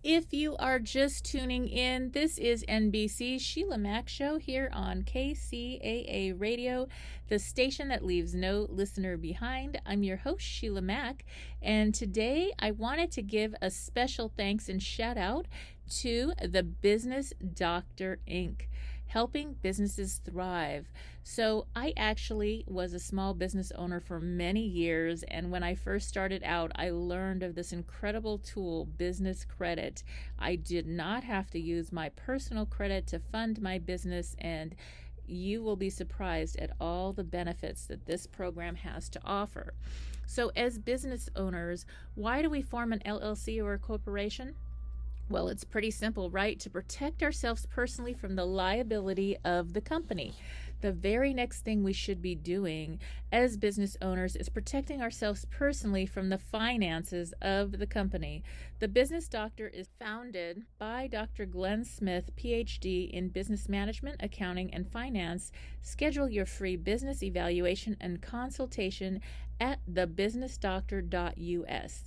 If you are just tuning in, this is NBC's Sheila Mack Show here on KCAA Radio, the station that leaves no listener behind. I'm your host, Sheila Mack, and today I wanted to give a special thanks and shout out to the Business Doctor Inc., helping businesses thrive. So I actually was a small business owner for many years, and when I first started out, I learned of this incredible tool, business credit. I did not have to use my personal credit to fund my business, and you will be surprised at all the benefits that this program has to offer. So as business owners, why do we form an LLC or a corporation? Well, it's pretty simple, right? To protect ourselves personally from the liability of the company. The very next thing we should be doing as business owners is protecting ourselves personally from the finances of the company. The Business Doctor is founded by Dr. Glenn Smith, PhD in Business Management, Accounting, and Finance. Schedule your free business evaluation and consultation at thebusinessdoctor.us.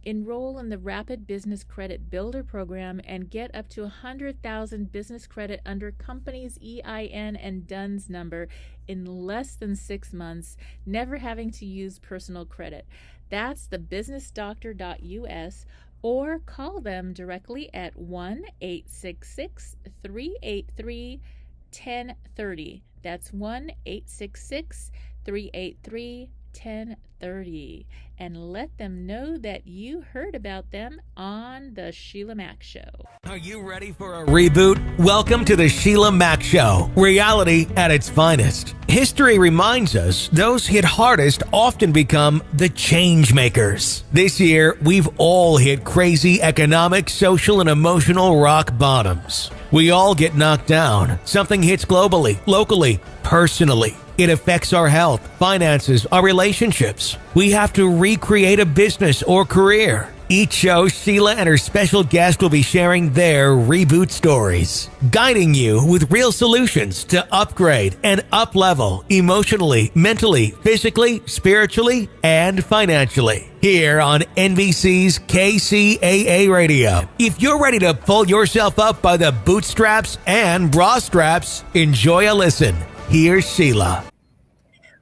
Enroll in the Rapid Business Credit Builder program and get up to 100,000 business credit under company's EIN and DUNS number in less than 6 months, never having to use personal credit. That's thebusinessdoctor.us, or call them directly at 1-866-383-1030. That's 1-866-383-1030, and let them know that you heard about them on the Sheila Mack Show. Are you ready for a reboot? Welcome to the Sheila Mack Show, reality at its finest. History reminds us those hit hardest often become the change makers. This year, we've all hit crazy economic, social, and emotional rock bottoms. We all get knocked down. Something hits globally, locally, personally. It affects our health, finances, our relationships. We have to recreate a business or career. Each show, Sheila and her special guest will be sharing their reboot stories, guiding you with real solutions to upgrade and up-level emotionally, mentally, physically, spiritually, and financially. Here on NBC's KCAA Radio. If you're ready to pull yourself up by the bootstraps and bra straps, enjoy a listen. Here's Sheila.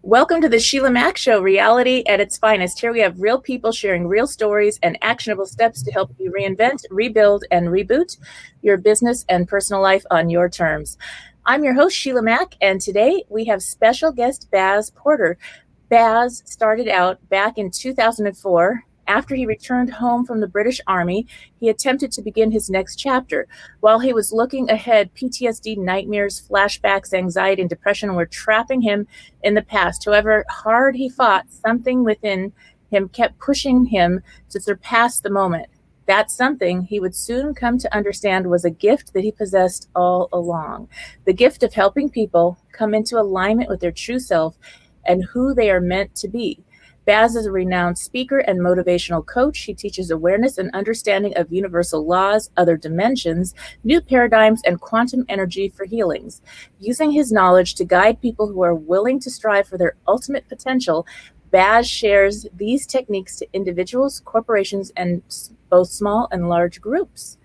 Welcome to the Sheila Mack Show, reality at its finest. Here we have real people sharing real stories and actionable steps to help you reinvent, rebuild, and reboot your business and personal life on your terms. I'm your host, Sheila Mack, and today we have special guest Baz Porter. Baz started out back in 2004. After he returned home from the British Army, he attempted to begin his next chapter. While he was looking ahead, PTSD, nightmares, flashbacks, anxiety, and depression were trapping him in the past. However hard he fought, something within him kept pushing him to surpass the moment. That something he would soon come to understand was a gift that he possessed all along. The gift of helping people come into alignment with their true self and who they are meant to be. Baz is a renowned speaker and motivational coach. He teaches awareness and understanding of universal laws, other dimensions, new paradigms, and quantum energy for healings. Using his knowledge to guide people who are willing to strive for their ultimate potential, Baz shares these techniques to individuals, corporations, and both small and large groups.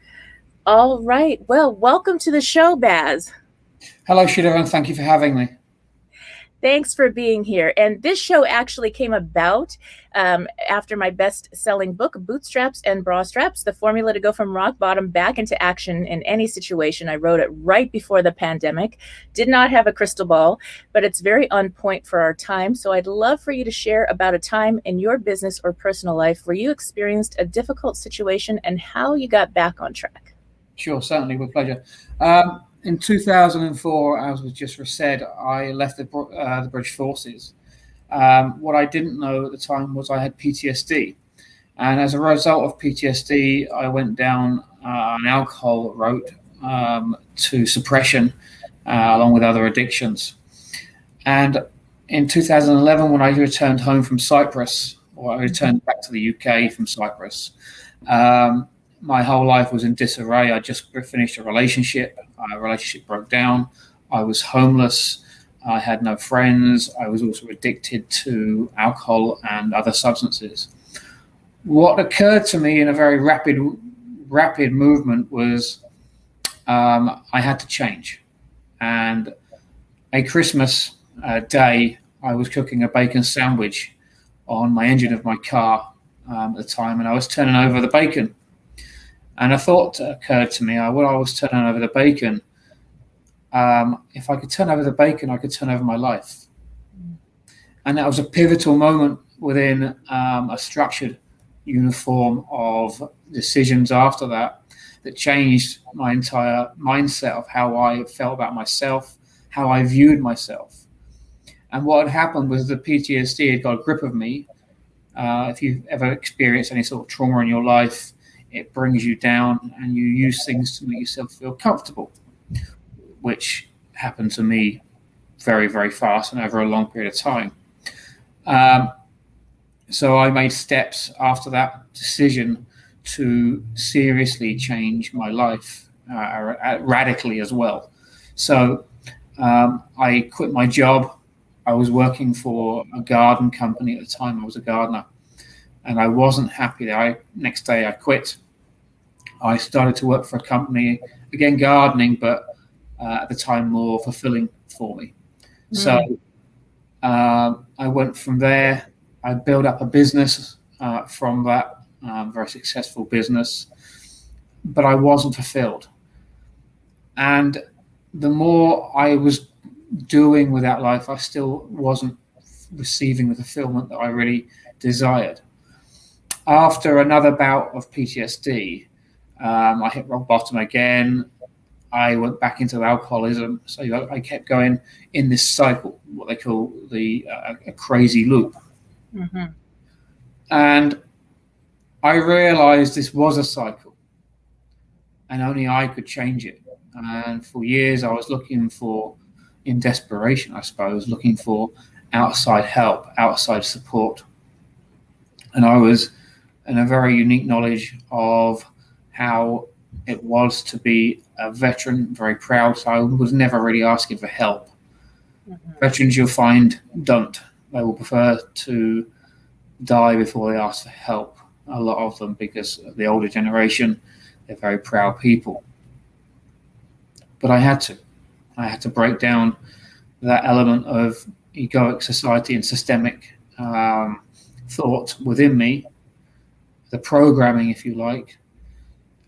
All right. Well, welcome to the show, Baz. Hello, Sheila, and thank you for having me. Thanks for being here. And this show actually came about after my best-selling book, Bootstraps and Bra Straps, the formula to go from rock bottom back into action in any situation. I wrote it right before the pandemic. Did not have a crystal ball, but it's very on point for our time. So I'd love for you to share about a time in your business or personal life where you experienced a difficult situation and how you got back on track. Sure, certainly, with pleasure. In 2004, as was just said, I left the British Forces. What I didn't know at the time was I had PTSD. And as a result of PTSD, I went down an alcohol route to suppression, along with other addictions. And in 2011, when I returned home from Cyprus, or I returned back to the UK from Cyprus, my whole life was in disarray. I just finished a relationship. Our relationship broke down. I was homeless. I had no friends. I was also addicted to alcohol and other substances. What occurred to me in a very rapid rapid movement was I had to change. And a Christmas day, I was cooking a bacon sandwich on my engine of my car at the time, and I was turning over the bacon. And a thought occurred to me, while I was turning over the bacon, if I could turn over the bacon, I could turn over my life. And that was a pivotal moment within a structured uniform of decisions after that changed my entire mindset of how I felt about myself, how I viewed myself. And what had happened was the PTSD had got a grip of me. If you've ever experienced any sort of trauma in your life, it brings you down and you use things to make yourself feel comfortable, which happened to me very, very fast and over a long period of time. So I made steps after that decision to seriously change my life radically as well. So I quit my job. I was working for a garden company at the time. I was a gardener, and I wasn't happy there. Next day I quit. I started to work for a company, again gardening, but at the time more fulfilling for me. So I went from there. I built up a business from that, very successful business, but I wasn't fulfilled. And the more I was doing with that life, I still wasn't receiving the fulfillment that I really desired. After another bout of PTSD, I hit rock bottom again. I went back into alcoholism. So I kept going in this cycle, what they call a crazy loop. Mm-hmm. And I realized this was a cycle and only I could change it. And for years I was looking for, in desperation, I suppose, looking for outside help, outside support. And I was in a very unique knowledge of how it was to be a veteran, very proud. So I was never really asking for help. Mm-hmm. Veterans, you'll find, don't. They will prefer to die before they ask for help. A lot of them, because the older generation, they're very proud people. But I had to break down that element of egoic society and systemic thought within me, the programming, if you like,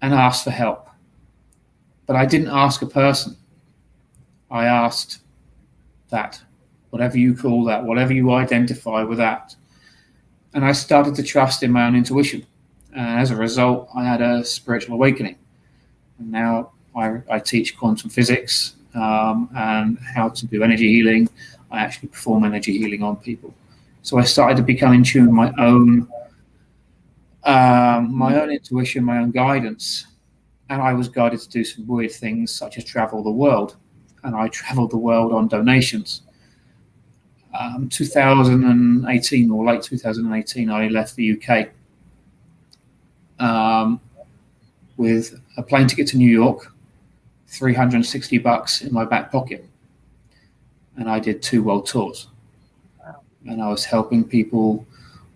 and ask for help. But I didn't ask a person. I asked that, whatever you call that, whatever you identify with that. And I started to trust in my own intuition. And as a result, I had a spiritual awakening. And now I teach quantum physics and how to do energy healing. I actually perform energy healing on people. So I started to become in tune with my own intuition, my own guidance. And I was guided to do some weird things, such as travel the world. And I traveled the world on donations. 2018 or late 2018, I left the UK with a plane ticket to New York, $360 in my back pocket. And I did 2 world tours. Wow. And I was helping people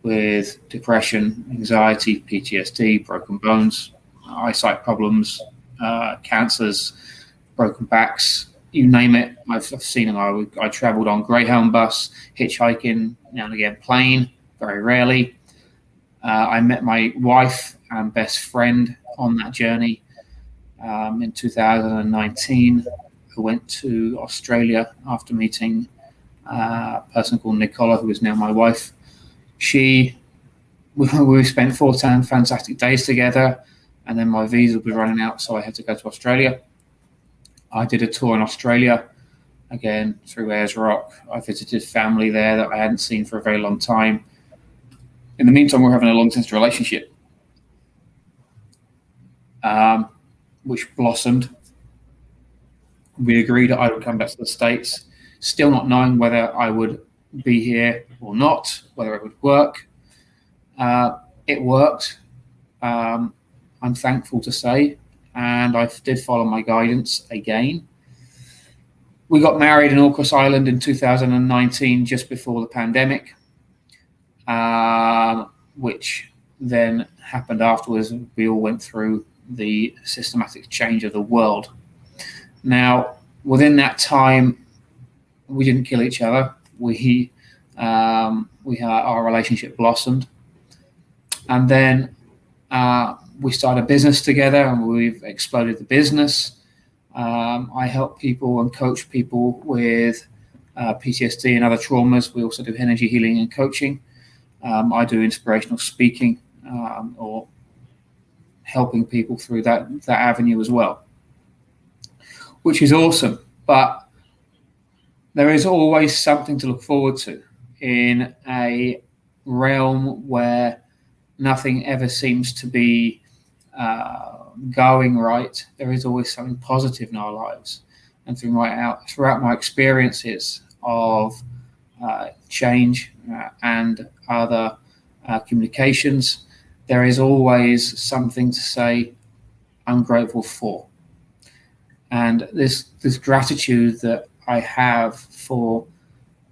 with depression, anxiety, PTSD, broken bones, eyesight problems, cancers, broken backs, you name it. I've seen them. I traveled on Greyhound bus, hitchhiking, now and again plane, very rarely. I met my wife and best friend on that journey in 2019. I went to Australia after meeting a person called Nicola, who is now my wife. We spent 4 fantastic days together, and then my visa was running out, so I had to go to Australia. I did a tour in Australia, again, through Ayers Rock. I visited family there that I hadn't seen for a very long time. In the meantime, we're having a long-distance relationship, which blossomed. We agreed that I would come back to the States, still not knowing whether I would be here or not, whether it would work. It worked, I'm thankful to say, and I did follow my guidance again. We got married in Orcas Island in 2019, just before the pandemic, which then happened afterwards. We all went through the systematic change of the world. Now, within that time, we didn't kill each other. We our relationship blossomed, and then we started a business together, and we've exploded the business. I help people and coach people with PTSD and other traumas. We also do energy healing and coaching. I do inspirational speaking, or helping people through that avenue as well, which is awesome. But there is always something to look forward to in a realm where nothing ever seems to be going right. There is always something positive in our lives. And throughout my experiences of change and other communications, there is always something to say I'm grateful for. And this gratitude that I have for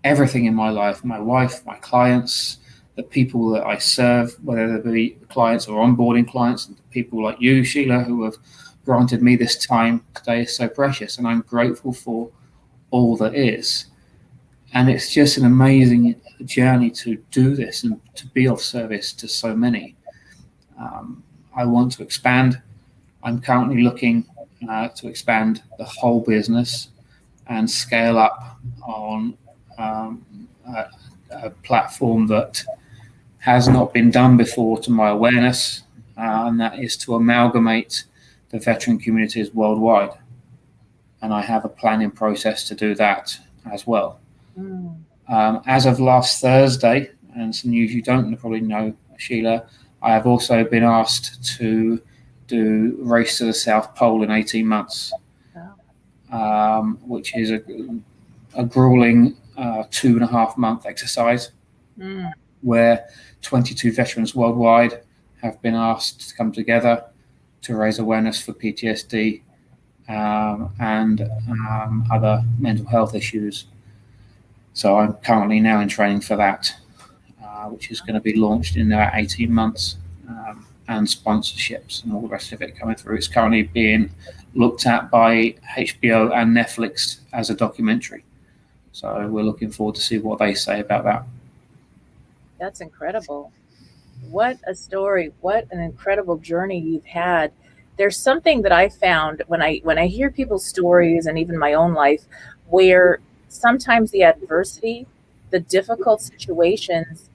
everything in my life, my wife, my clients, the people that I serve, whether they be clients or onboarding clients, and people like you, Sheila, who have granted me this time today is so precious, and I'm grateful for all that is. And it's just an amazing journey to do this and to be of service to so many. I want to expand. I'm currently looking to expand the whole business and scale up on a platform that has not been done before, to my awareness, and that is to amalgamate the veteran communities worldwide. And I have a planning process to do that as well. As of last Thursday, and some news you don't probably know, Sheila, I have also been asked to do Race to the South Pole in 18 months, which is a grueling 2.5 month exercise where 22 veterans worldwide have been asked to come together to raise awareness for PTSD and other mental health issues. So I'm currently now in training for that, which is going to be launched in about 18 months, and sponsorships and all the rest of it coming through. It's currently being looked at by HBO and Netflix as a documentary. So we're looking forward to see what they say about that. That's incredible. What a story. What an incredible journey you've had. There's something that I found when I hear people's stories, and even my own life, where sometimes the adversity, the difficult situations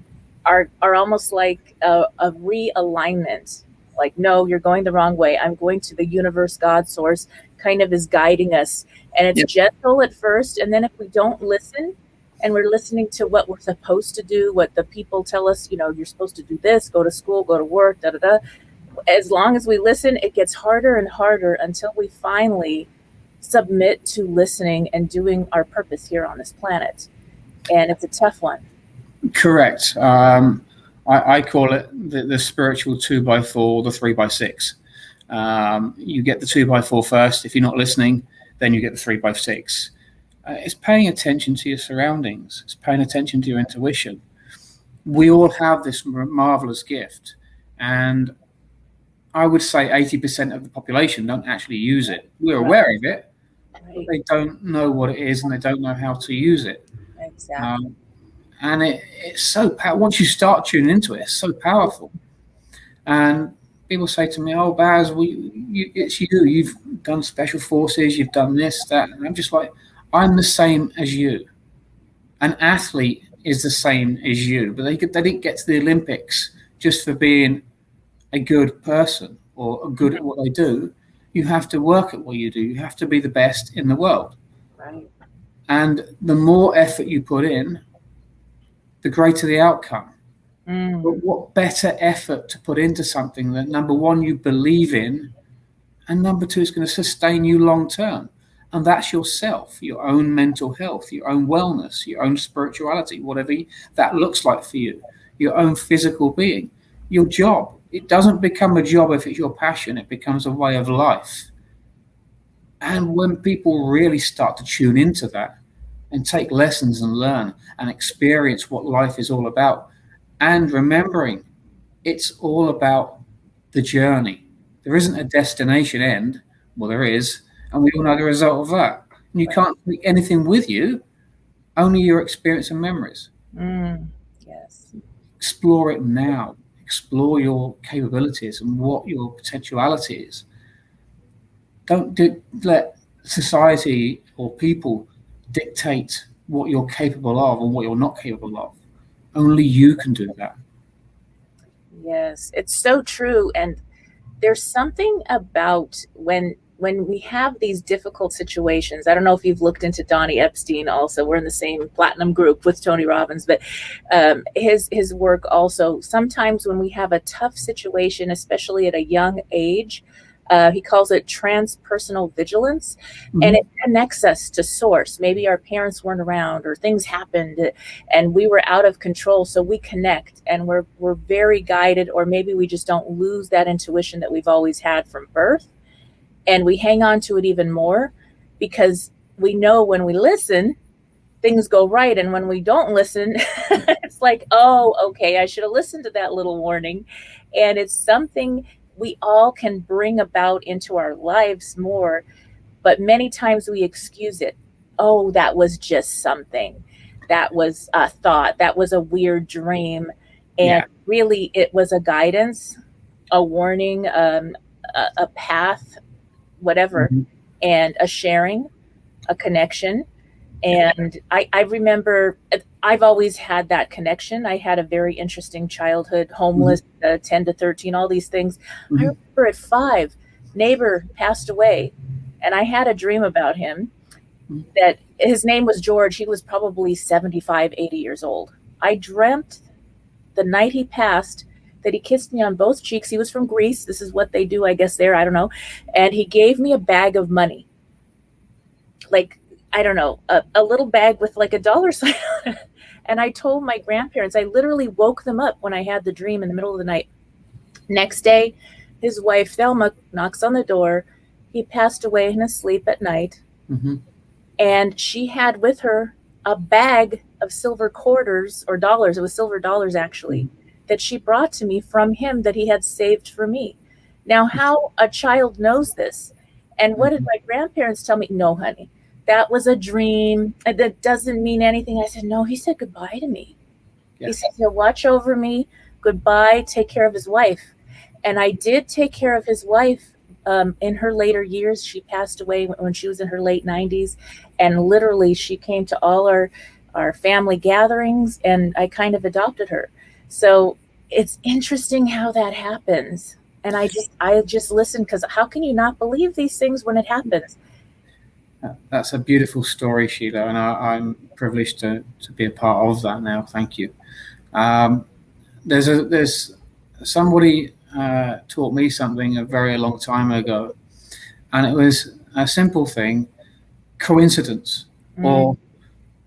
are almost like a realignment. Like, no, you're going the wrong way. I'm going to the universe, God, source, kind of is guiding us. And it's gentle at first. And then if we don't listen, and we're listening to what we're supposed to do, what the people tell us, you're supposed to do this, go to school, go to work, as long as we listen, it gets harder and harder until we finally submit to listening and doing our purpose here on this planet. And it's a tough one. Correct. I call it the spiritual 2x4, the 3x6. You get the 2x4 first. If you're not listening, then you get the 3x6. It's paying attention to your surroundings. It's paying attention to your intuition. We all have this marvelous gift, and I would say 80% of the population don't actually use it. We're aware of it, but they don't know what it is, and they don't know how to use it. Exactly. And it's so powerful. Once you start tuning into it, it's so powerful. And people say to me, "Oh, Baz, it's you. You've done special forces. You've done this, that." And I'm just like, I'm the same as you. An athlete is the same as you, but they didn't get to the Olympics just for being a good person or good at what they do. You have to work at what you do. You have to be the best in the world. Right. And the more effort you put in, the greater the outcome. But what better effort to put into something that, number one, you believe in, and number two, is going to sustain you long term. And that's yourself, your own mental health, your own wellness, your own spirituality, whatever that looks like for you, your own physical being, your job. It doesn't become a job if it's your passion. It becomes a way of life. And when people really start to tune into that and take lessons and learn and experience what life is all about, and remembering it's all about the journey. There isn't a destination end. Well, there is, and we all know the result of that. And you can't take anything with you, only your experience and memories. Yes. Explore it now. Explore your capabilities and what your potentiality is. Don't let society or people dictate what you're capable of and what you're not capable of. Only you can do that. Yes, it's so true. And there's something about when we have these difficult situations. I don't know if you've looked into Donnie Epstein also. We're in the same platinum group with Tony Robbins, but his work also, sometimes when we have a tough situation, especially at a young age, he calls it transpersonal vigilance, and it connects us to source. Maybe our parents weren't around or things happened and we were out of control, so we connect and we're very guided, or maybe we just don't lose that intuition that we've always had from birth, and we hang on to it even more because we know when we listen, things go right, and when we don't listen, it's like, oh, okay, I should have listened to that little warning. And it's something we all can bring about into our lives more, but many times we excuse it. Oh, that was just something, that was a thought, that was a weird dream. And really it was a guidance, a warning, a path, whatever, and a sharing, a connection. And I remember I've always had that connection. I had a very interesting childhood, homeless, 10 to 13, all these things. I remember at 5, neighbor passed away, and I had a dream about him that his name was George. He was probably 75, 80 years old. I dreamt the night he passed that he kissed me on both cheeks. He was from Greece. This is what they do, I guess, there. I don't know. And he gave me a bag of money. Like, I don't know, a little bag with like a dollar sign on it. And I told my grandparents, I literally woke them up when I had the dream in the middle of the night. Next day, his wife, Thelma, knocks on the door. He passed away in his sleep at night. And she had with her a bag of silver quarters or dollars. It was silver dollars, actually, that she brought to me from him that he had saved for me. Now, how a child knows this? And what did my grandparents tell me? No, honey, that was a dream. That doesn't mean anything. I said, no, he said goodbye to me. He said, he'll watch over me. Goodbye. Take care of his wife. And I did take care of his wife in her later years. She passed away when she was in her late 90s. And literally, she came to all our family gatherings, and I kind of adopted her. So it's interesting how that happens. And I just listen, because how can you not believe these things when it happens? That's a beautiful story, Sheila, and I'm privileged to be a part of that now. Thank you. There's somebody taught me something a very long time ago, and it was a simple thing: coincidence or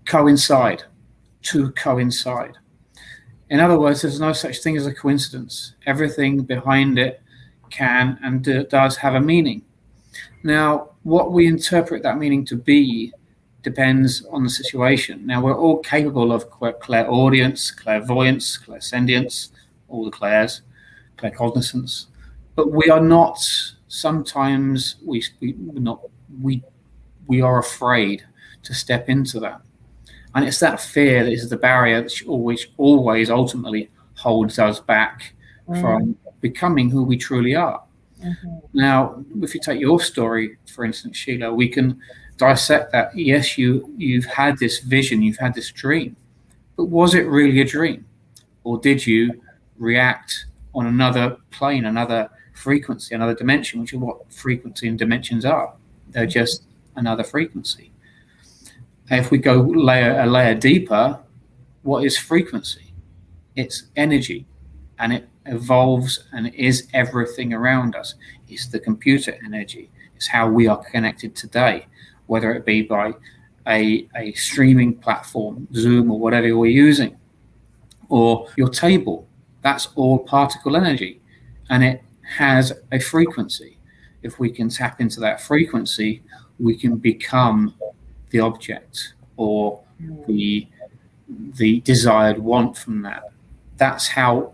coincide, to coincide. In other words, there's no such thing as a coincidence. Everything behind it can and does have a meaning. Now, what we interpret that meaning to be depends on the situation. Now, we're all capable of clairaudience, clairvoyance, clairsentience, all the clairs, claircognizance, but we are not. Sometimes we are afraid to step into that, and it's that fear that is the barrier that always ultimately holds us back from becoming who we truly are. Now, if you take your story, for instance, Sheila, we can dissect that. Yes, you've had this vision, you've had this dream, but was it really a dream? Or did you react on another plane, another frequency, another dimension, which is what frequency and dimensions are? They're just another frequency. And if we go a layer deeper, what is frequency? It's energy, and it evolves and is everything around us. It's the computer energy. It's how we are connected today, whether it be by a streaming platform, Zoom or whatever we're using, or your table. That's all particle energy, and it has a frequency. If we can tap into that frequency, we can become the object or the desired want from that. That's how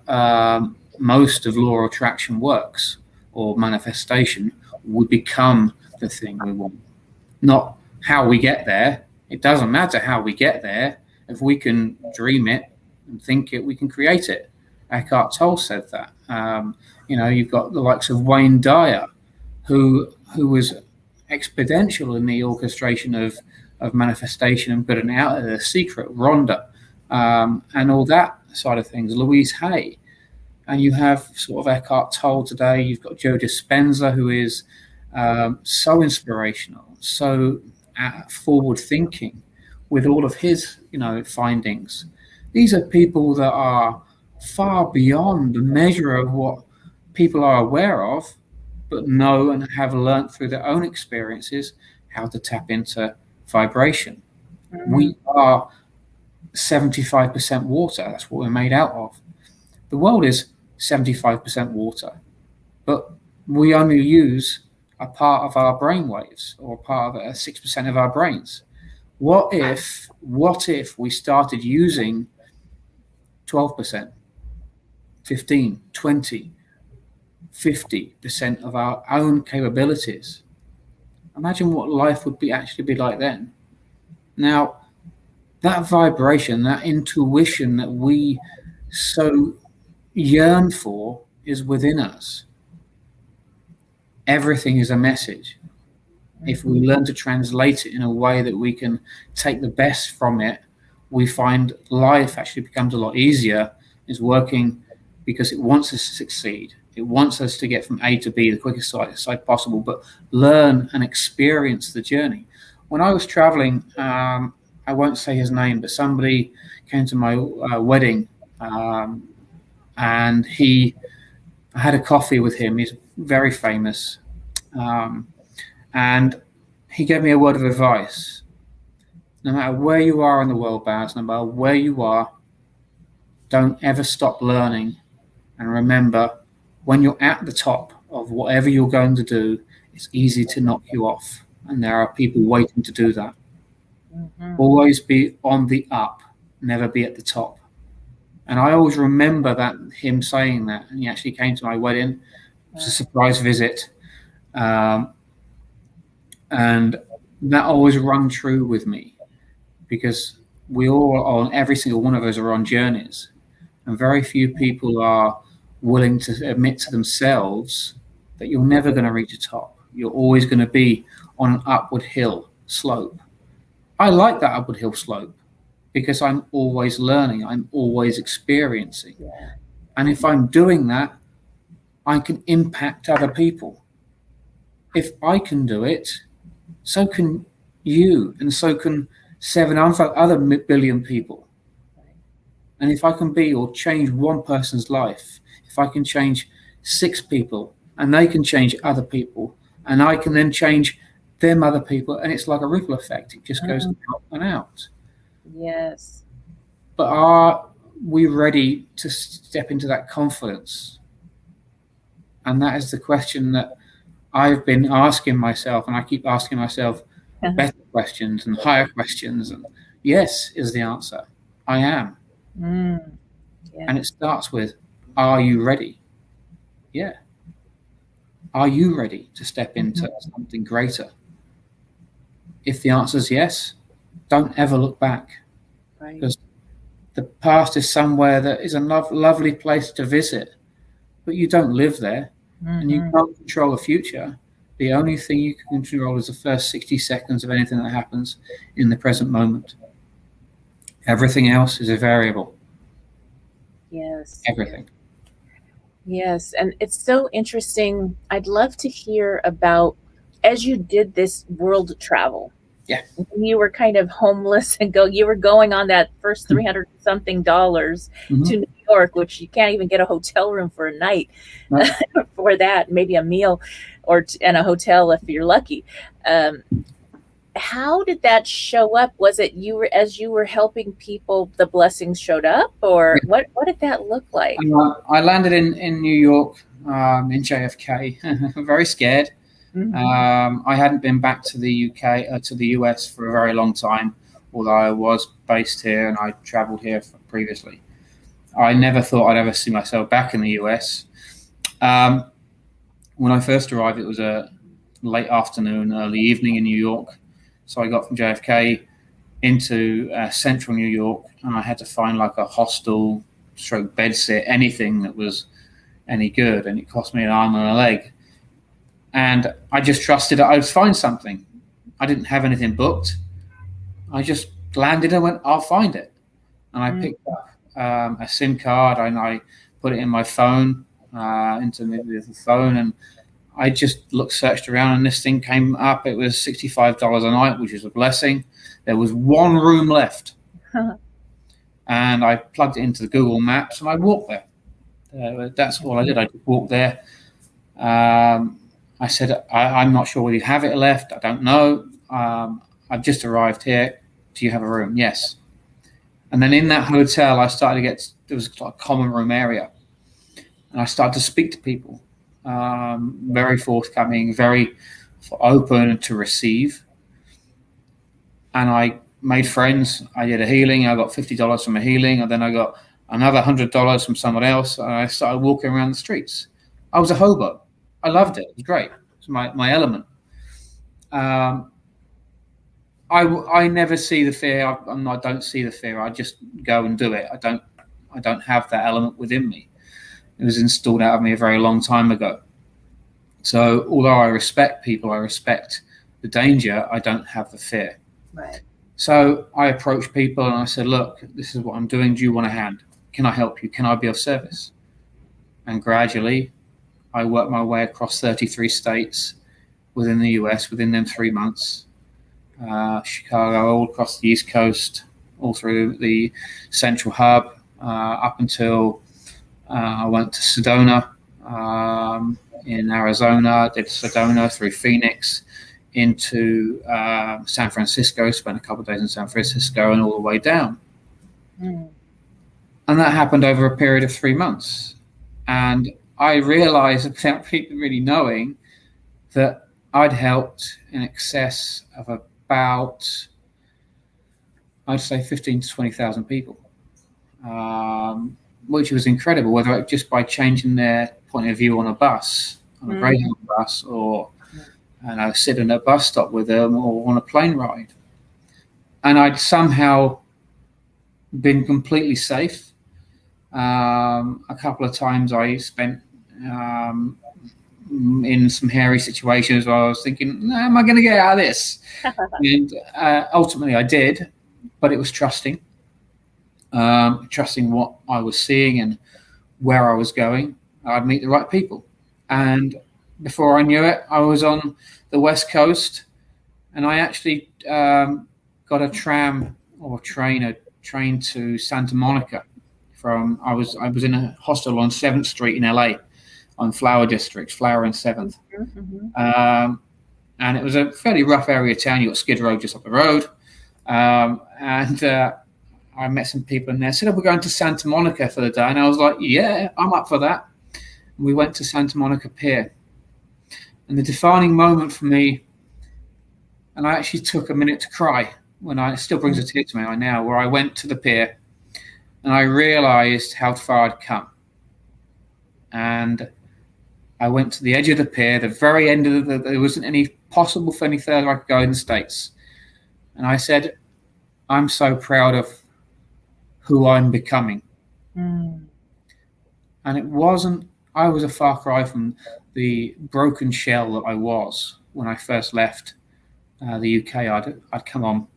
most of law of attraction works, or manifestation, we become the thing we want. Not how we get there. It doesn't matter how we get there. If we can dream it and think it, we can create it. Eckhart Tolle said that. You've got the likes of Wayne Dyer, who was exponential in the orchestration of manifestation and putting it out there. The Secret, Rhonda, and all that side of things. Louise Hay. And you have sort of Eckhart Tolle today. You've got Joe Dispenza, who is so inspirational, so forward thinking with all of his, findings. These are people that are far beyond the measure of what people are aware of, but know and have learned through their own experiences how to tap into vibration. Mm-hmm. We are 75% water. That's what we're made out of. The world is 75% water, but we only use a part of our brain waves, or a part of 6% of our brains. What if we started using 12%, 15, 20, 50% of our own capabilities? Imagine what life would actually be like then. Now, that vibration, that intuition that we so yearn for is within us. Everything is a message. If we learn to translate it in a way that we can take the best from it, we find life actually becomes a lot easier. It's working because it wants us to succeed. It wants us to get from A to B the quickest side possible, but learn and experience the journey. When I was traveling, I won't say his name, but somebody came to my wedding, and I had a coffee with him. He's very famous. And he gave me a word of advice. No matter where you are in the world, Baz, no matter where you are, don't ever stop learning. And remember, when you're at the top of whatever you're going to do, it's easy to knock you off. And there are people waiting to do that. Mm-hmm. Always be on the up, never be at the top. And I always remember him saying that. And he actually came to my wedding. It was a surprise visit. And that always rung true with me, because we all on, every single one of us are on journeys, and very few people are willing to admit to themselves that you're never going to reach the top. You're always going to be on an upward hill slope. I like that upward hill slope because I'm always learning. I'm always experiencing. Yeah. And if I'm doing that, I can impact other people. If I can do it, so can you, and so can 7 other billion people. And if I can be or change one person's life, if I can change 6 people, and they can change other people, and I can then change them other people, and it's like a ripple effect. It just goes out and out. Yes. But are we ready to step into that confidence? And that is the question that I've been asking myself, and I keep asking myself better questions and higher questions. And yes is the answer. I am. Yeah. And it starts with, are you ready? Yeah. Are you ready to step into something greater? If the answer is yes, don't ever look back. Right. Because the past is somewhere that is a lovely place to visit, but you don't live there. And you can't control the future. The only thing you can control is the first 60 seconds of anything that happens in the present moment. Everything else is a variable. Yes. Everything. Yes. And it's so interesting. I'd love to hear about, as you did this world travel. Yeah. You were kind of homeless and you were going on that first $300 something to New York, which you can't even get a hotel room for a night for that, maybe a meal and a hotel if you're lucky. How did that show up? Was it as you were helping people, the blessings showed up, or what did that look like? I landed in New York, in JFK, very scared. I hadn't been back to the UK, to the US for a very long time, although I was based here and I traveled here previously. I never thought I'd ever see myself back in the US. When I first arrived, it was a late afternoon, early evening in New York. So I got from JFK into central New York, and I had to find like a hostel, stroke bedsit, anything that was any good, and it cost me an arm and a leg. And I just trusted I would find something. I didn't have anything booked. I just landed and went, I'll find it. And I picked up a SIM card, and I put it in my phone, into the phone, and I just searched around, and this thing came up. It was $65 a night, which is a blessing. There was one room left. And I plugged it into the Google Maps, and I walked there. That's all I did. I just walked there. I said, I'm not sure whether you have it left. I don't know. I've just arrived here. Do you have a room? Yes. And then in that hotel, I started to there was a common room area. And I started to speak to people. Very forthcoming, very open to receive. And I made friends. I did a healing. I got $50 from a healing, and then I got another $100 from someone else. And I started walking around the streets. I was a hobo. I loved it. It was great. It's my element. I never see the fear. I don't see the fear. I just go and do it. I don't have that element within me. It was installed out of me a very long time ago. So although I respect people, I respect the danger, I don't have the fear. Right. So I approached people and I said, look, this is what I'm doing. Do you want a hand? Can I help you? Can I be of service? And gradually, I worked my way across 33 states within the US within them 3 months. Chicago, all across the East Coast, all through the Central Hub, up until I went to Sedona in Arizona, did Sedona through Phoenix into San Francisco, spent a couple of days in San Francisco, and all the way down. And that happened over a period of 3 months. And I realized, without people really knowing, that I'd helped in excess of about, I'd say, 15 to 20,000 people, which was incredible, whether just by changing their point of view on a bus, on a Greyhound bus, or sit in a bus stop with them, or on a plane ride. And I'd somehow been completely safe. A couple of times I spent in some hairy situations where I was thinking, am I going to get out of this? And ultimately I did, but it was trusting what I was seeing and where I was going. I'd meet the right people. And before I knew it, I was on the West Coast, and I actually got a train to Santa Monica. I was in a hostel on 7th Street in LA, on Flower District, Flower and 7th. And it was a fairly rough area of town. You got Skid Row just up the road. And I met some people in there, said, we're going to Santa Monica for the day. And I was like, yeah, I'm up for that. And we went to Santa Monica Pier. And the defining moment for me, and I actually took a minute to cry, it still brings a tear to my eye now, where I went to the pier and I realized how far I'd come. And I went to the edge of the pier, the very end of there wasn't any possible for any further I could go in the States. And I said, I'm so proud of who I'm becoming. And I was a far cry from the broken shell that I was when I first left the UK. I'd come on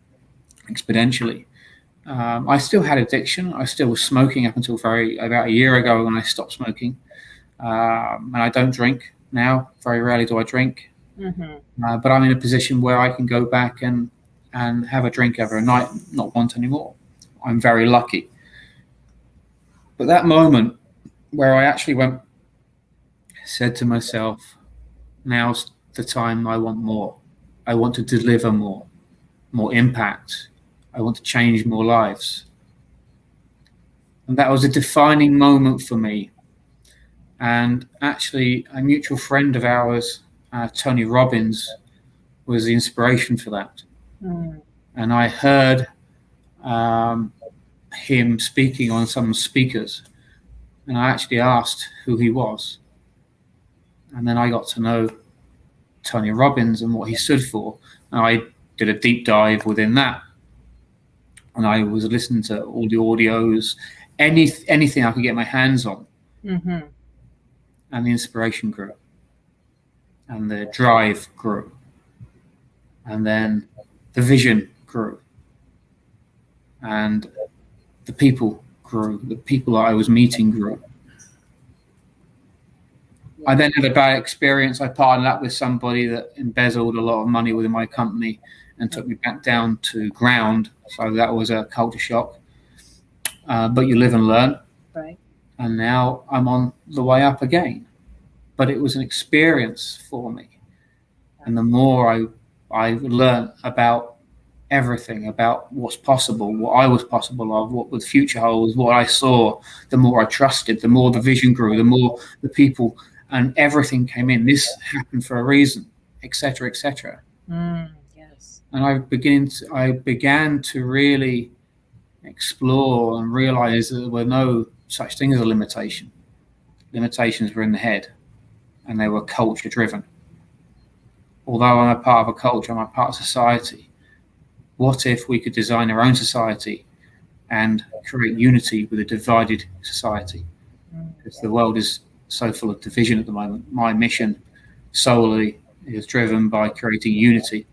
exponentially. I still had addiction. I still was smoking up until about a year ago when I stopped smoking. And I don't drink now. Very rarely do I drink. But I'm in a position where I can go back and have a drink every night, not want anymore. I'm very lucky. But that moment where I actually said to myself, now's the time I want more. I want to deliver more impact. I want to change more lives. And that was a defining moment for me. And actually, a mutual friend of ours, Tony Robbins, was the inspiration for that. And I heard him speaking on some speakers, and I actually asked who he was. And then I got to know Tony Robbins and what he stood for. And I did a deep dive within that. And I was listening to all the audios, anything I could get my hands on. Mm-hmm. And the inspiration grew. And the drive grew. And then the vision grew. And the people grew. The people that I was meeting grew. I then had a bad experience. I partnered up with somebody that embezzled a lot of money within my company and took me back down to ground. So that was a culture shock. But you live and learn. Right. And now I'm on the way up again. But it was an experience for me. And the more I learned about everything, about what's possible, what I was possible of, what the future holds, what I saw, the more I trusted, the more the vision grew, the more the people and everything came in. This happened for a reason, etc., etc. Yes. And I began to really explore and realize that there were no such thing as a limitation. Limitations were in the head, and they were culture driven. Although I'm a part of a culture, I'm a part of society. What if we could design our own society and create unity with a divided society? Because the world is so full of division at the moment. My mission solely is driven by creating unity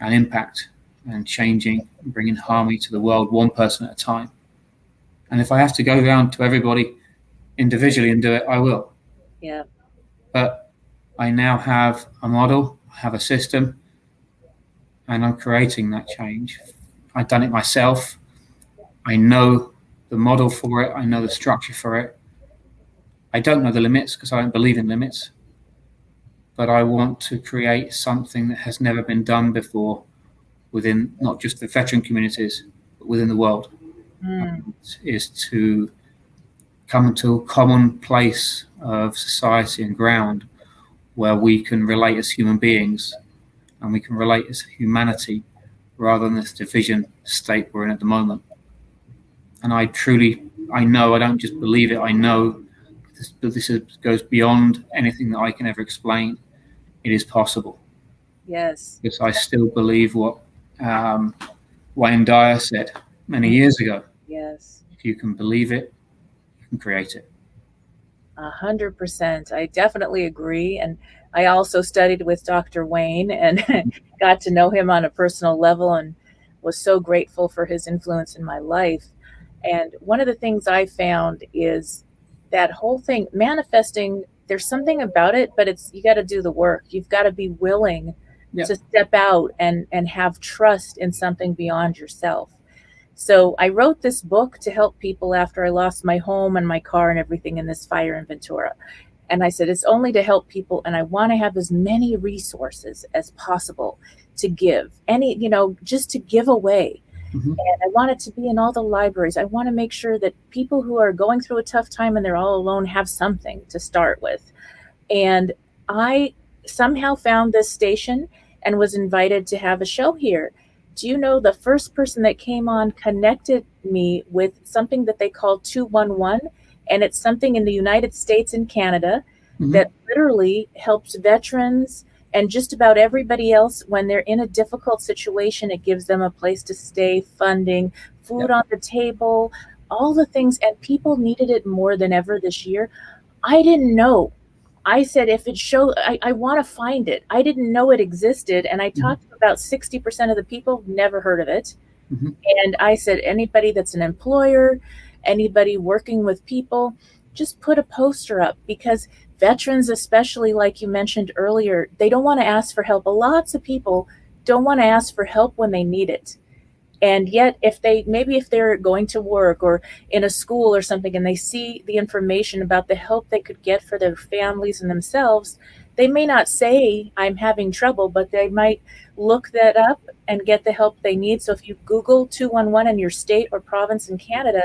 and impact and changing and bringing harmony to the world, one person at a time. And if I have to go down to everybody individually and do it, I will. Yeah. But I now have a model, I have a system, and I'm creating that change. I've done it myself. I know the model for it. I know the structure for it. I don't know the limits because I don't believe in limits, but I want to create something that has never been done before within not just the veteran communities, but within the world. Is to come to a common place of society and ground where we can relate as human beings and we can relate as humanity rather than this division state we're in at the moment. And I know, I don't just believe it, I know this goes beyond anything that I can ever explain. It is possible. Yes. Because I still believe what Wayne Dyer said many years ago. Yes. If you can believe it, you can create it. 100%. I definitely agree. And I also studied with Dr. Wayne and got to know him on a personal level and was so grateful for his influence in my life. And one of the things I found is that whole thing, manifesting, there's something about it, but you got to do the work. You've got to be willing to step out and have trust in something beyond yourself. So I wrote this book to help people after I lost my home and my car and everything in this fire in Ventura. And I said, it's only to help people. And I want to have as many resources as possible to give, just to give away. Mm-hmm. And I want it to be in all the libraries. I want to make sure that people who are going through a tough time and they're all alone have something to start with. And I somehow found this station and was invited to have a show here. Do you know the first person that came on connected me with something that they call 211? And it's something in the United States and Canada that literally helps veterans and just about everybody else when they're in a difficult situation. It gives them a place to stay, funding, food on the table, all the things. And people needed it more than ever this year. I didn't know. I said, if it shows, I want to find it. I didn't know it existed. And I talked to about 60% of the people, never heard of it. And I said, anybody that's an employer, anybody working with people, just put a poster up, because veterans, especially like you mentioned earlier, they don't want to ask for help. Lots of people don't want to ask for help when they need it. And yet, if they're going to work or in a school or something and they see the information about the help they could get for their families and themselves, they may not say, I'm having trouble, but they might look that up and get the help they need. So if you Google 211 in your state or province in Canada,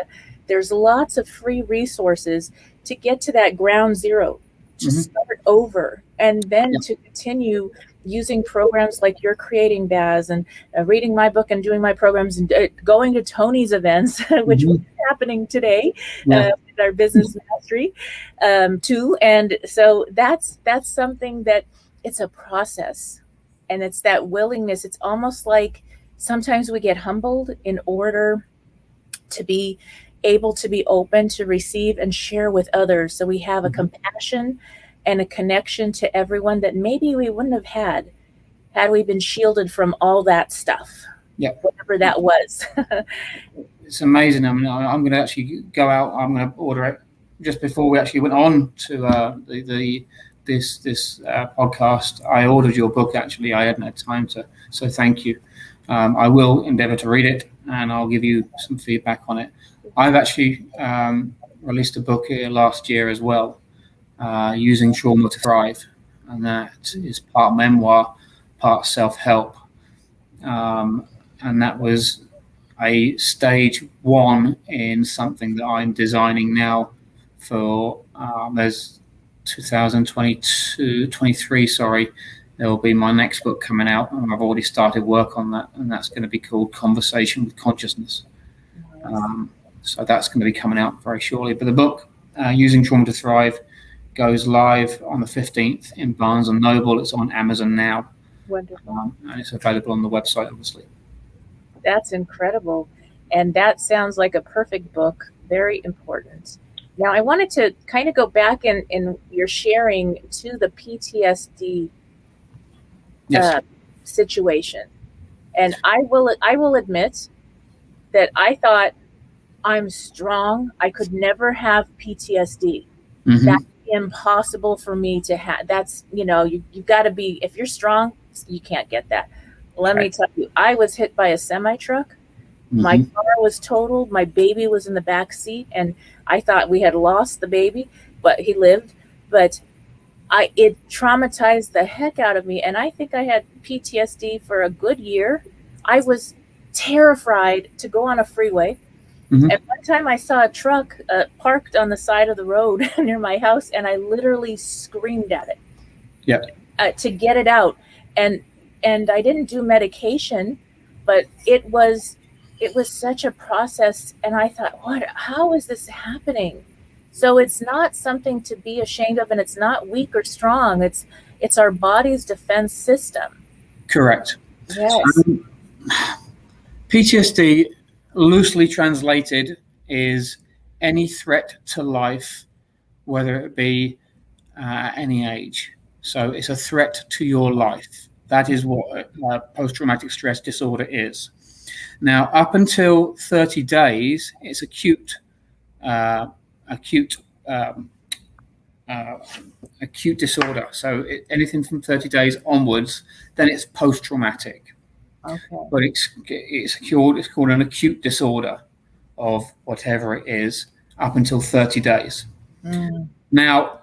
there's lots of free resources to get to that ground zero, to start over, and then to continue using programs like you're creating, Baz, and reading my book and doing my programs and going to Tony's events, which will be happening today with our business mastery too. And so that's something that it's a process, and it's that willingness. It's almost like sometimes we get humbled in order to be able to be open to receive and share with others. So we have a compassion and a connection to everyone that maybe we wouldn't have had we been shielded from all that stuff. Yeah, whatever that was. It's amazing. I mean, I'm going to actually go out. I'm going to order it just before we actually went on to this podcast. I ordered your book. Actually, I hadn't had time to, so thank you. I will endeavor to read it, and I'll give you some feedback on it. I've actually released a book here last year as well, Using Trauma to Thrive, and that is part memoir, part self-help, and that was a stage one in something that I'm designing now for there's 2023, sorry, there will be my next book coming out, and I've already started work on that, and that's going to be called Conversation with Consciousness. So that's going to be coming out very shortly. But the book, Using Trauma to Thrive, goes live on the 15th in Barnes & Noble. It's on Amazon now. Wonderful. And it's available on the website, obviously. That's incredible. And that sounds like a perfect book. Very important. Now, I wanted to kind of go back in your sharing to the PTSD situation. And I will admit that I thought, I'm strong. I could never have PTSD. That's impossible for me to have. That's, you've got to be, if you're strong, you can't get that. Let me tell you, I was hit by a semi-truck. My car was totaled. My baby was in the back seat, and I thought we had lost the baby, but he lived. But it traumatized the heck out of me, and I think I had PTSD for a good year. I was terrified to go on a freeway. And one time I saw a truck parked on the side of the road near my house, and I literally screamed at it to get it out. And I didn't do medication, but it was such a process. And I thought, how is this happening? So it's not something to be ashamed of, and it's not weak or strong. It's our body's defense system. Correct. Yes. PTSD, loosely translated, is any threat to life, whether it be any age. So it's a threat to your life. That is what post-traumatic stress disorder is. Now, up until 30 days, it's acute disorder. So anything from 30 days onwards, then it's post-traumatic. Okay. But it's called an acute disorder of whatever it is up until 30 days. Now,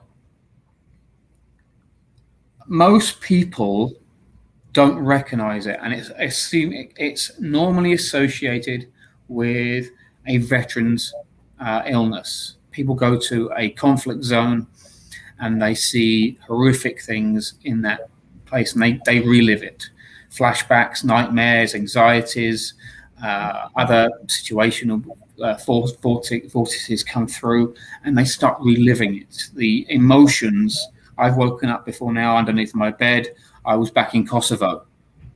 most people don't recognize it, and it's normally associated with a veteran's illness. People go to a conflict zone and they see horrific things in that place, and they relive it. Flashbacks, nightmares, anxieties, other situational vortices come through, and they start reliving it. The emotions. I've woken up before now underneath my bed. I was back in Kosovo.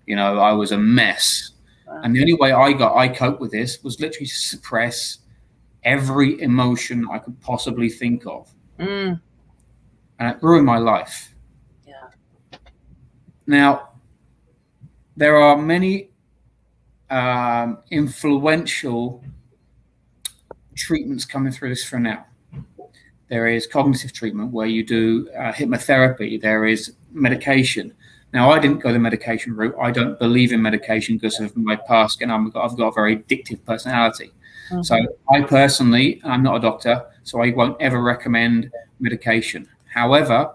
I was a mess. Wow. And the only way I coped with this was literally to suppress every emotion I could possibly think of. And it ruined my life. Yeah. Now, there are many influential treatments coming through this for now. There is cognitive treatment where you do hypnotherapy. There is medication. Now, I didn't go the medication route. I don't believe in medication because of my past, and I've got a very addictive personality. So I personally, I'm not a doctor, so I won't ever recommend medication. However,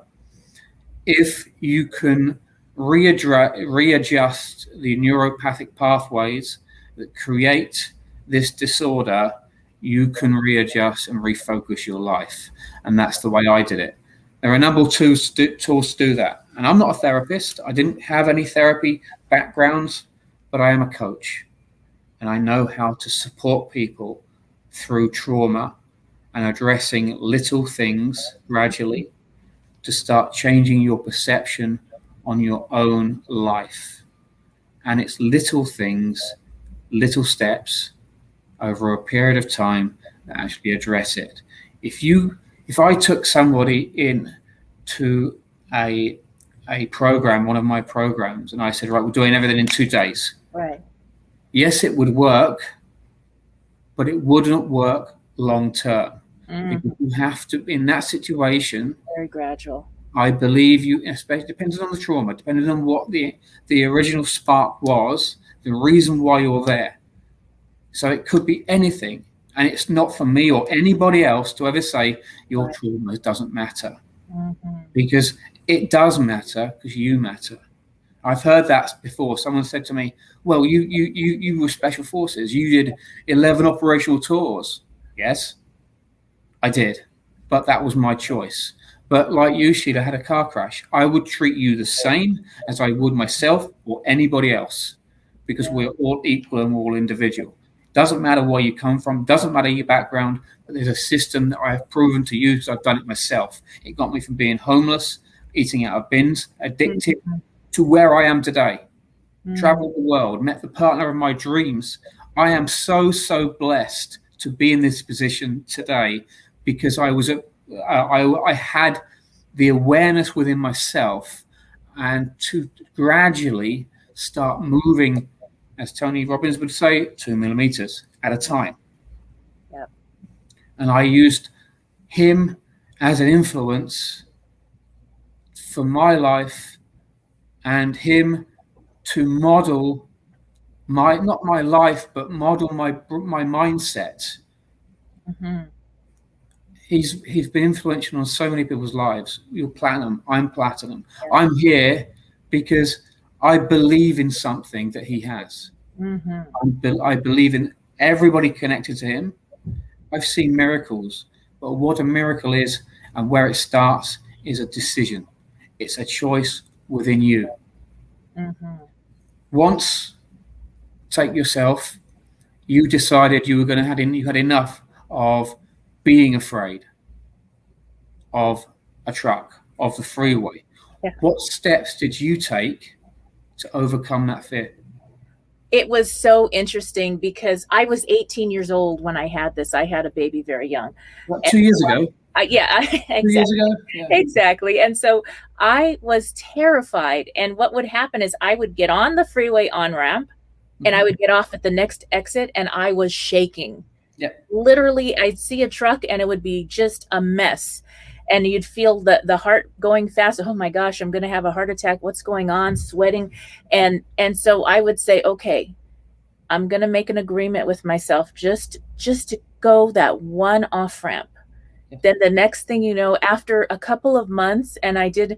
if you can readjust the neuropathic pathways that create this disorder, you can readjust and refocus your life. And that's the way I did it. There are a number of tools to do that. And I'm not a therapist. I didn't have any therapy backgrounds, but I am a coach. And I know how to support people through trauma and addressing little things gradually to start changing your perception on your own life. And it's little things, little steps over a period of time that actually address it. If I took somebody in to a program, one of my programs, and I said, right, we're doing everything in 2 days. Right. Yes, it would work, but it wouldn't work long term. Because you have to, in that situation, very gradual. I believe you, especially depending on the trauma, depending on what the original spark was, the reason why you're there. So it could be anything. And it's not for me or anybody else to ever say your trauma doesn't matter. Because it does matter, because you matter. I've heard that before. Someone said to me, well, you were special forces. You did 11 operational tours. Yes, I did. But that was my choice. But like you, Sheila, had a car crash. I would treat you the same as I would myself or anybody else, because we're all equal and we're all individual. Doesn't matter where you come from, doesn't matter your background, but there's a system that I have proven to use. I've done it myself. It got me from being homeless, eating out of bins, addicted, to where I am today. Traveled the world, met the partner of my dreams. I am so blessed to be in this position today because I had the awareness within myself and to gradually start moving, as Tony Robbins would say, 2 millimeters at a time. Yep. And I used him as an influence for my life and him to model not my life, but model my mindset. He's been influential on so many people's lives. You're platinum. I'm platinum. Yeah. I'm here because I believe in something that he has. I believe in everybody connected to him. I've seen miracles, but what a miracle is and where it starts is a decision. It's a choice within you. Once, take yourself, you decided you had enough of being afraid of a truck, of the freeway. Yeah. What steps did you take to overcome that fear? It was so interesting because I was 18 years old when I had this. I had a baby very young. What, 2 years ago? Yeah, exactly. 2 years ago? Yeah. Exactly. And so I was terrified. And what would happen is I would get on the freeway on-ramp and I would get off at the next exit and I was shaking. Yep. Literally, I'd see a truck and it would be just a mess. And you'd feel the heart going fast. Oh my gosh, I'm going to have a heart attack. What's going on? Sweating. And so I would say, okay, I'm going to make an agreement with myself just to go that one off ramp. Then the next thing you know, after a couple of months, and I did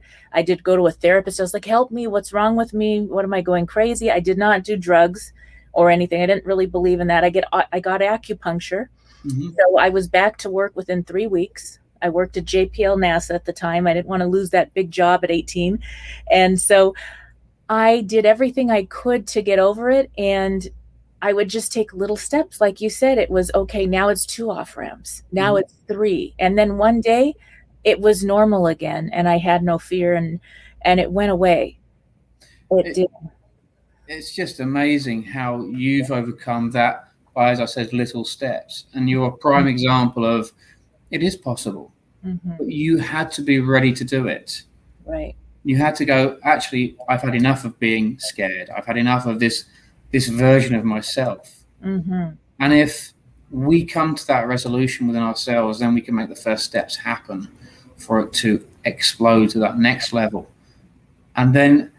go to a therapist. I was like, help me. What's wrong with me? What am I going crazy? I did not do drugs or anything. I didn't really believe in that. I got acupuncture. So I was back to work within 3 weeks. I worked at JPL NASA at the time. I didn't want to lose that big job at 18. And so I did everything I could to get over it. And I would just take little steps. Like you said, it was, okay, now it's 2 off ramps. Now it's 3. And then one day it was normal again. And I had no fear and it went away. It did. It's just amazing how you've overcome that by, as I said, little steps. And you're a prime example of it is possible. But you had to be ready to do it. Right. You had to go, actually, I've had enough of being scared. I've had enough of this version of myself. And if we come to that resolution within ourselves, then we can make the first steps happen for it to explode to that next level. And then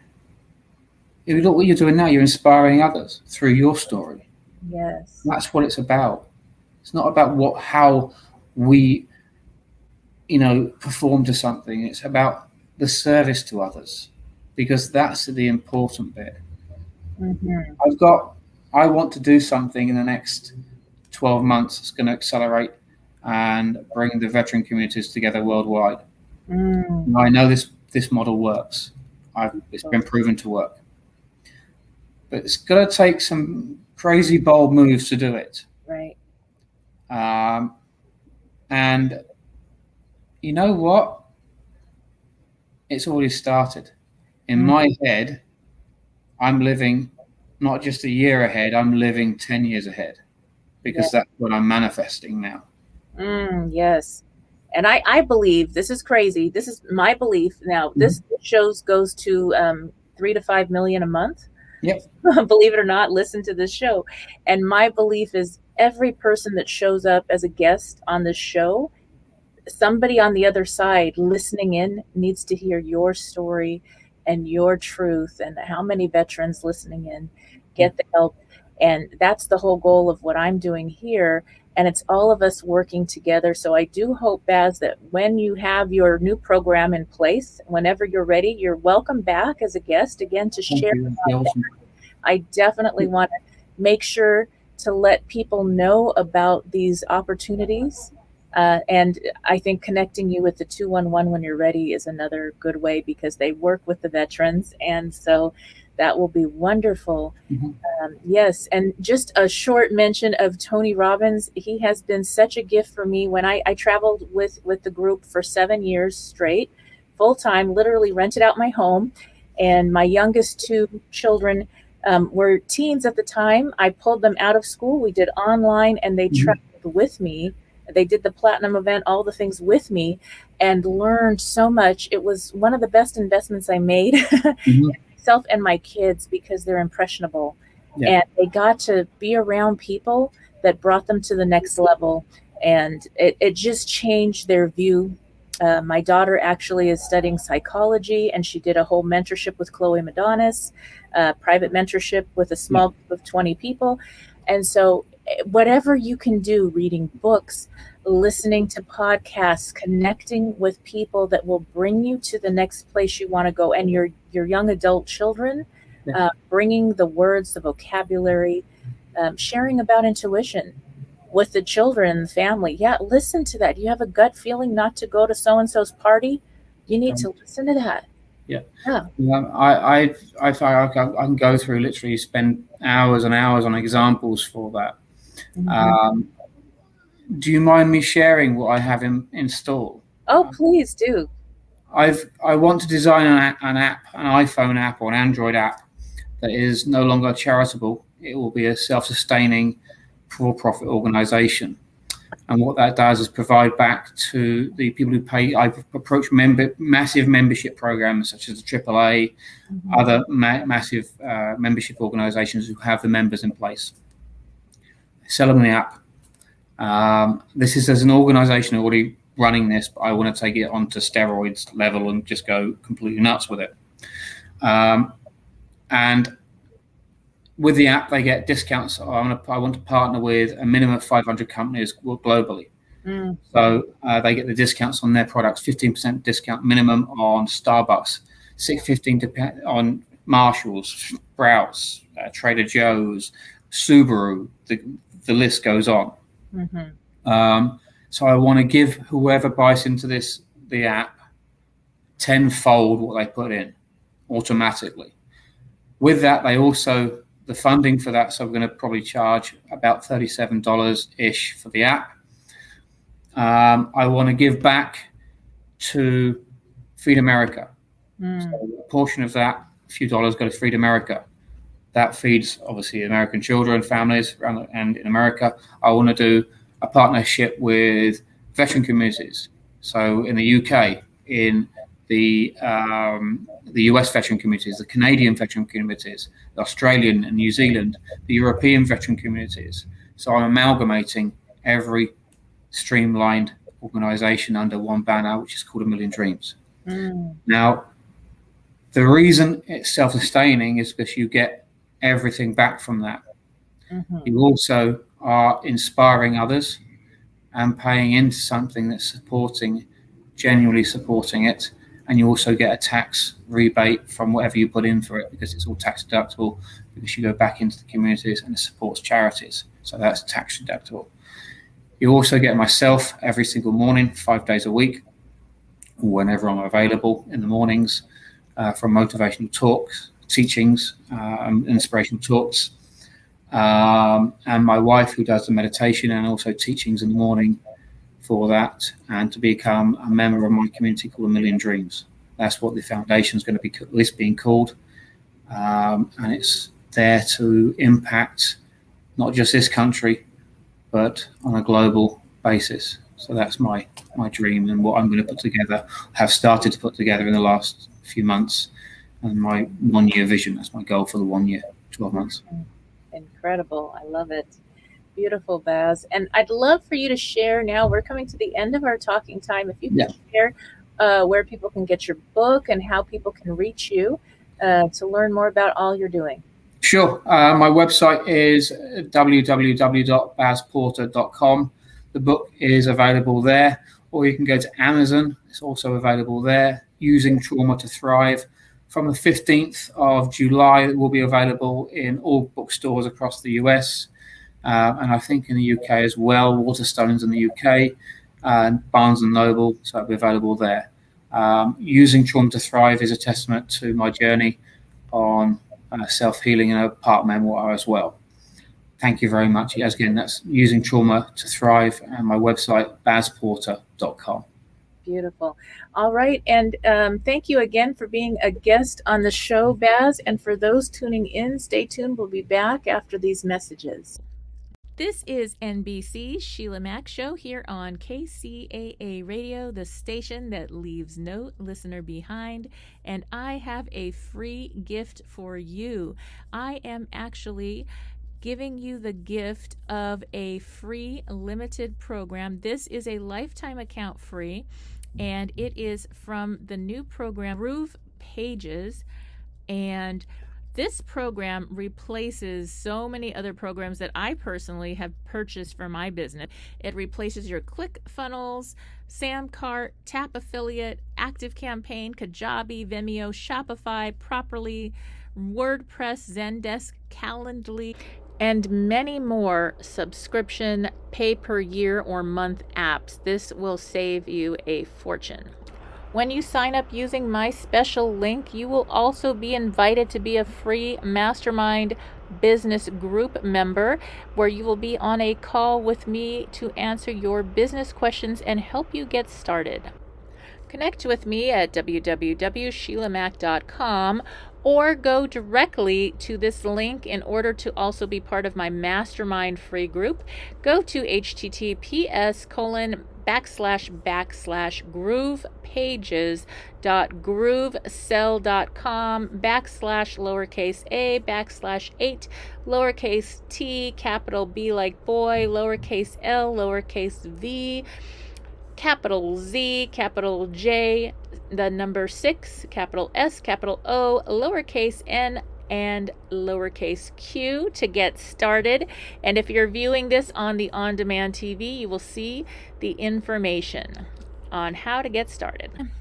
if you look what you're doing now, you're inspiring others through your story. Yes. That's what it's about. It's not about how we, perform to something. It's about the service to others, because that's the important bit. I want to do something in the next 12 months that's going to accelerate and bring the veteran communities together worldwide. I know this model works. It's been proven to work. But it's got to take some crazy bold moves to do it. Right. And you know what? It's already started. In my head, I'm living not just a year ahead, I'm living 10 years ahead, because that's what I'm manifesting now. Yes. And I believe, this is crazy. This is my belief. Now, this shows goes to 3 to 5 million a month. Yep. Believe it or not, listen to this show. And my belief is every person that shows up as a guest on this show, somebody on the other side listening in needs to hear your story and your truth, and how many veterans listening in get the help. And that's the whole goal of what I'm doing here. And it's all of us working together. So I do hope, Baz, that when you have your new program in place, whenever you're ready, you're welcome back as a guest again to share. I definitely want to make sure to let people know about these opportunities. And I think connecting you with the 211 when you're ready is another good way, because they work with the veterans. And so that will be wonderful. Yes. And just a short mention of Tony Robbins. He has been such a gift for me. When I traveled with the group for 7 years straight, full time, literally rented out my home. And my youngest 2 children were teens at the time. I pulled them out of school. We did online, and they traveled with me. They did the platinum event, all the things with me, and learned so much. It was one of the best investments I made, myself and my kids, because they're impressionable. And they got to be around people that brought them to the next level. And it just changed their view. My daughter actually is studying psychology, and she did a whole mentorship with Chloe Madonis, private mentorship with a small group of 20 people. And so whatever you can do, reading books, listening to podcasts, connecting with people that will bring you to the next place you want to go, and your young adult children, bringing the words, the vocabulary, sharing about intuition with the children and the family. Yeah, listen to that. You have a gut feeling not to go to so-and-so's party, you need to listen to that. I can go through, literally spend hours and hours on examples for that. Do you mind me sharing what I have installed? Oh, please do. I want to design an app, an iPhone app or an Android app that is no longer charitable. It will be a self-sustaining, for-profit organization. And what that does is provide back to the people who pay. I approach massive membership programs such as the AAA, other massive membership organizations who have the members in place. Sell them the app. This is as an organization already running this, but I want to take it onto steroids level and just go completely nuts with it. And with the app, they get discounts. I want to partner with a minimum of 500 companies globally. So they get the discounts on their products, 15% discount minimum on Starbucks, 15% on Marshalls, Sprouts, Trader Joe's, Subaru. The list goes on. So I want to give whoever buys into the app tenfold what they put in automatically. With that, they also, the funding for that, so we're going to probably charge about $37-ish for the app. I want to give back to Feed America. So a portion of that, a few dollars, go to Feed America. That feeds, obviously, American children, families around and in America. I want to do a partnership with veteran communities. So in the UK, in the US veteran communities, the Canadian veteran communities, the Australian and New Zealand, the European veteran communities. So I'm amalgamating every streamlined organization under one banner, which is called A Million Dreams. Now, the reason it's self-sustaining is because you get everything back from that. You also are inspiring others and paying into something that's genuinely supporting it. And you also get a tax rebate from whatever you put in for it, because it's all tax deductible, because you go back into the communities and it supports charities. So that's tax deductible. You also get myself every single morning, 5 days a week, whenever I'm available in the mornings, from motivational talks, teachings, inspirational talks. And my wife, who does the meditation and also teachings in the morning for that, and to become a member of my community called A Million Dreams. That's what the foundation is going to be at least being called. And it's there to impact not just this country, but on a global basis. So that's my dream, and what I'm going to put together, have started to put together in the last few months, and my 1 year vision. That's my goal for the 1 year, 12 months. Incredible. I love it. Beautiful, Baz. And I'd love for you to share now, we're coming to the end of our talking time. If you can share where people can get your book and how people can reach you to learn more about all you're doing. Sure. My website is www.bazporter.com. The book is available there, or you can go to Amazon. It's also available there. Using Trauma to Thrive. From the 15th of July, it will be available in all bookstores across the US, and I think in the UK as well. Waterstones in the UK, and Barnes & Noble, so it'll be available there. Using Trauma to Thrive is a testament to my journey on self-healing, and a part memoir as well. Thank you very much. Again, that's Using Trauma to Thrive, and my website, bazporter.com. Beautiful. All right. And thank you again for being a guest on the show, Baz. And for those tuning in, stay tuned. We'll be back after these messages. This is NBC's Sheila Mack Show here on KCAA Radio, the station that leaves no listener behind. And I have a free gift for you. I am actually giving you the gift of a free limited program. This is a lifetime account free, and it is from the new program, Groove Pages. And this program replaces so many other programs that I personally have purchased for my business. It replaces your ClickFunnels, Samcart, Tap Affiliate, ActiveCampaign, Kajabi, Vimeo, Shopify, Properly, WordPress, Zendesk, Calendly, and many more subscription pay-per-year or month apps. This will save you a fortune. When you sign up using my special link, you will also be invited to be a free mastermind business group member, where you will be on a call with me to answer your business questions and help you get started. Connect with me at www.sheilamack.com, or go directly to this link in order to also be part of my mastermind free group. Go to https://groovepagess.groovesell.com/a/8 capital B like boy, lowercase l, lowercase v, capital Z, capital J, the number 6, capital S, capital O, lowercase n, and lowercase q to get started. And if you're viewing this on the on-demand TV, you will see the information on how to get started.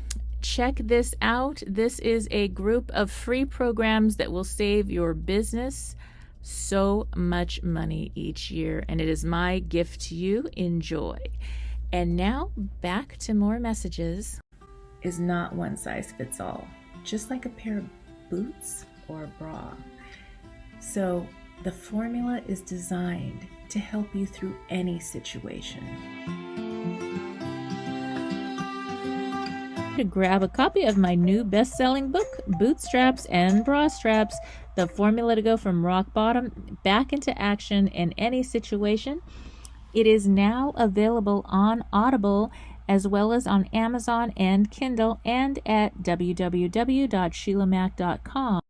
Check this out. This is a group of free programs that will save your business so much money each year, and it is my gift to you. Enjoy. And now back to more messages. Is not one size fits all, just like a pair of boots or a bra. So the formula is designed to help you through any situation. To grab a copy of my new best-selling book, Bootstraps and Bra Straps, the formula to go from rock bottom back into action in any situation. It is now available on Audible, as well as on Amazon and Kindle, and at www.sheilamack.com.